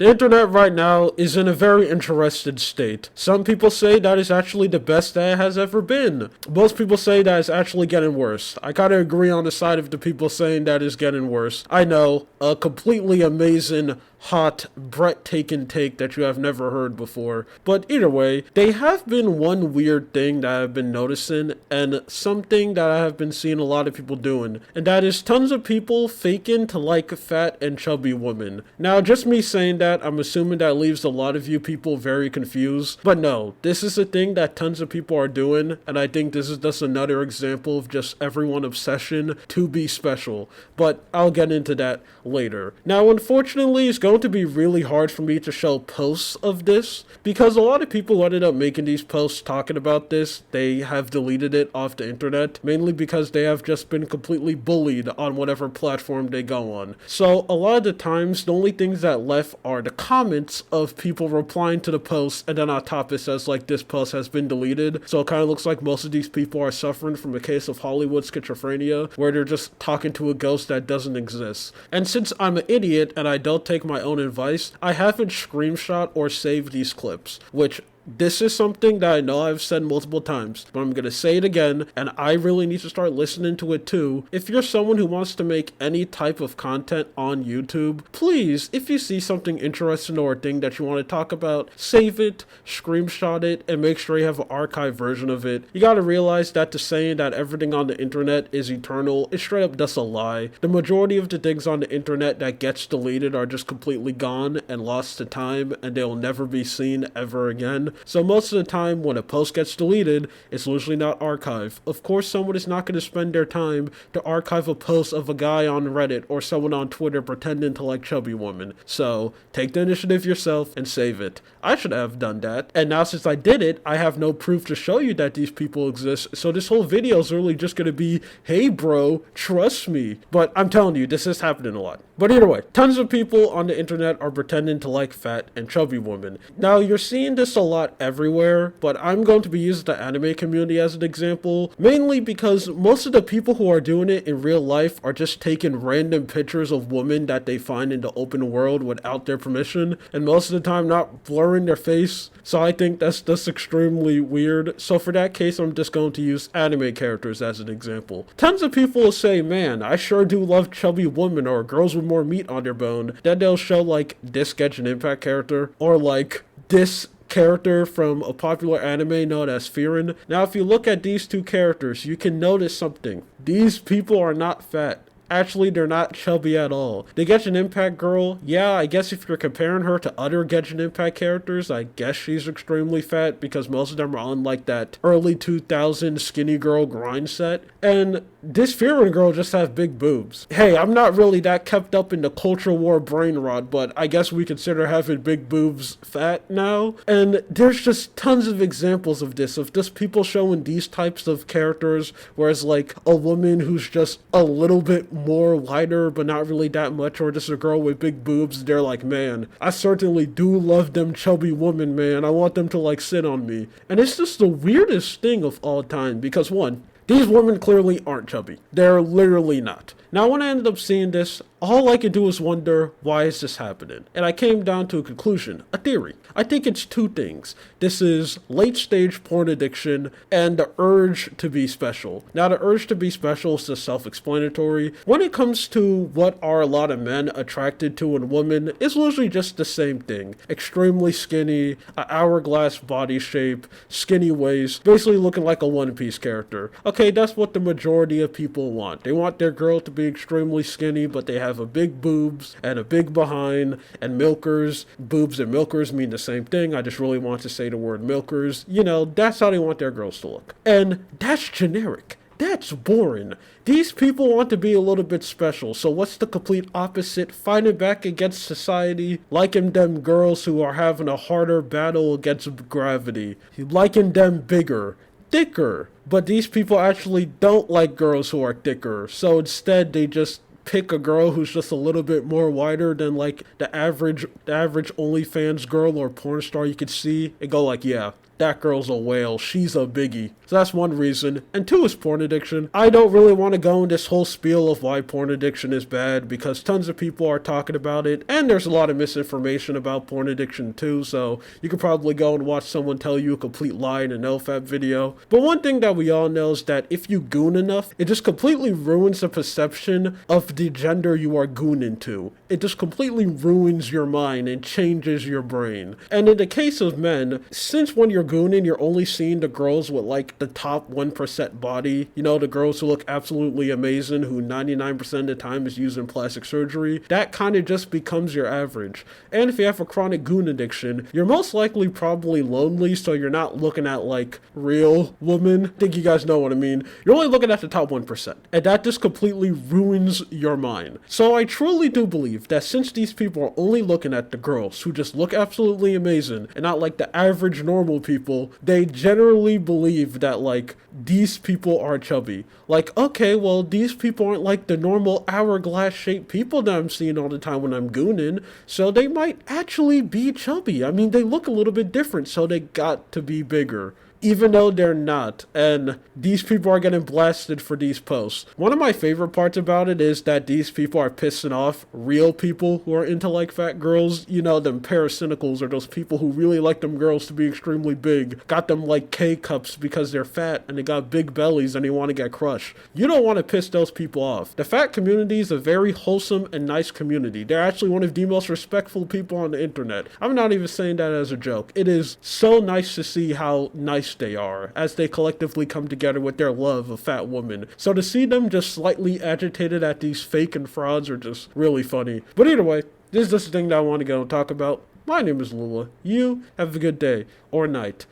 The internet right now is in a very interested state. Some people say that is actually the best that it has ever been. Most people say that it's actually getting worse. I kind of agree on the side of the people saying that it's getting worse. I know, a completely amazing, hot, breathtaking take that you have never heard before. But either way, they have been one weird thing that I've been noticing, and something that I have been seeing a lot of people doing, and that is tons of people faking to like fat and chubby women. Now, just me saying that, I'm assuming that leaves a lot of you people very confused, but no, this is a thing that tons of people are doing, and I think this is just another example of just everyone obsession to be special, but I'll get into that later. Now, unfortunately, it's going to be really hard for me to show posts of this, because a lot of people who ended up making these posts talking about this, they have deleted it off the internet, mainly because they have just been completely bullied on whatever platform they go on. So a lot of the times, the only things that left are the comments of people replying to the post, and then on top it says like, this post has been deleted. So it kind of looks like most of these people are suffering from a case of Hollywood schizophrenia, where they're just talking to a ghost that doesn't exist. And since I'm an idiot and I don't take my own advice, I haven't screenshot or saved these clips, which this is something that I know I've said multiple times, but I'm going to say it again, and I really need to start listening to it too. If you're someone who wants to make any type of content on YouTube, please, if you see something interesting or a thing that you want to talk about, save it, screenshot it, and make sure you have an archived version of it. You got to realize that the saying that everything on the internet is eternal is straight up just a lie. The majority of the things on the internet that gets deleted are just completely gone and lost to time, and they'll never be seen ever again. So most of the time when a post gets deleted, it's usually not archived. Of course, someone is not going to spend their time to archive a post of a guy on Reddit or someone on Twitter pretending to like chubby women. So take the initiative yourself and save it. I should have done that. And now since I did it, I have no proof to show you that these people exist. So this whole video is really just going to be, hey bro, trust me. But I'm telling you, this is happening a lot. But either way, tons of people on the internet are pretending to like fat and chubby women. Now, you're seeing this a lot everywhere, but I'm going to be using the anime community as an example, mainly because most of the people who are doing it in real life are just taking random pictures of women that they find in the open world without their permission, and most of the time not blurring their face. So I think that's just extremely weird. So for that case, I'm just going to use anime characters as an example. Tons of people will say, man, I sure do love chubby women or girls with more meat on their bone. Then they'll show like this Genshin Impact character, or like this character from a popular anime known as Frieren. Now, if you look at these two characters, you can notice something. These people are not fat. Actually, they're not chubby at all. The Genshin Impact girl, yeah, I guess if you're comparing her to other Genshin Impact characters, I guess she's extremely fat because most of them are on like that early 2000s skinny girl grind set. And this Frieren girl just has big boobs. Hey, I'm not really that kept up in the culture war brain rot, but I guess we consider having big boobs fat now. And there's just tons of examples of this, of just people showing these types of characters, whereas like a woman who's just a little bit more lighter but not really that much, or just a girl with big boobs, they're like, man, I certainly do love them chubby women, man. I want them to like sit on me. And it's just the weirdest thing of all time, because one, these women clearly aren't chubby. They're literally not. Now, when I ended up seeing this, all I could do was wonder, why is this happening? And I came down to a conclusion, a theory. I think it's two things. This is late stage porn addiction and the urge to be special. Now, the urge to be special is just self-explanatory. When it comes to what are a lot of men attracted to in women, it's usually just the same thing. Extremely skinny, an hourglass body shape, skinny waist, basically looking like a One Piece character. Okay, that's what the majority of people want. They want their girl to be extremely skinny, but they have a big boobs and a big behind and milkers. Boobs and milkers mean the same thing. I just really want to say the word milkers. You know, that's how they want their girls to look. And that's generic. That's boring. These people want to be a little bit special, so what's the complete opposite? Fighting back against society, liking them girls who are having a harder battle against gravity, liking them bigger, thicker. But these people actually don't like girls who are thicker, so instead they just pick a girl who's just a little bit more wider than like the average OnlyFans girl or porn star you could see, and go like, yeah, that girl's a whale, she's a biggie. So that's one reason. And two is porn addiction. I don't really want to go in this whole spiel of why porn addiction is bad, because tons of people are talking about it, and there's a lot of misinformation about porn addiction too, so you could probably go and watch someone tell you a complete lie in an LFAP video. But one thing that we all know is that if you goon enough, it just completely ruins the perception of the gender you are gooning to. It just completely ruins your mind and changes your brain. And in the case of men, since when you're gooning, you're only seeing the girls with like the top 1% body, you know, the girls who look absolutely amazing, who 99% of the time is using plastic surgery, that kind of just becomes your average. And if you have a chronic goon addiction, you're most likely probably lonely, so you're not looking at like real women. I think you guys know what I mean. You're only looking at the top 1%, and that just completely ruins your mind. So I truly do believe that since these people are only looking at the girls who just look absolutely amazing and not like the average normal people, they generally believe that like these people are chubby. Like, okay, well, these people aren't like the normal hourglass shaped people that I'm seeing all the time when I'm gooning, so they might actually be chubby. I mean, they look a little bit different, so they got to be bigger, even though they're not, and these people are getting blasted for these posts. One of my favorite parts about it is that these people are pissing off real people who are into like fat girls, you know, them paracynicals, or those people who really like them girls to be extremely big, got them like K-cups because they're fat and they got big bellies and they want to get crushed. You don't want to piss those people off. The fat community is a very wholesome and nice community. They're actually one of the most respectful people on the internet. I'm not even saying that as a joke. It is so nice to see how nice they are as they collectively come together with their love of fat women. So to see them just slightly agitated at these fake and frauds are just really funny. But either way, this is just the thing that I want to go and talk about. My name is Lula. You have a good day or night.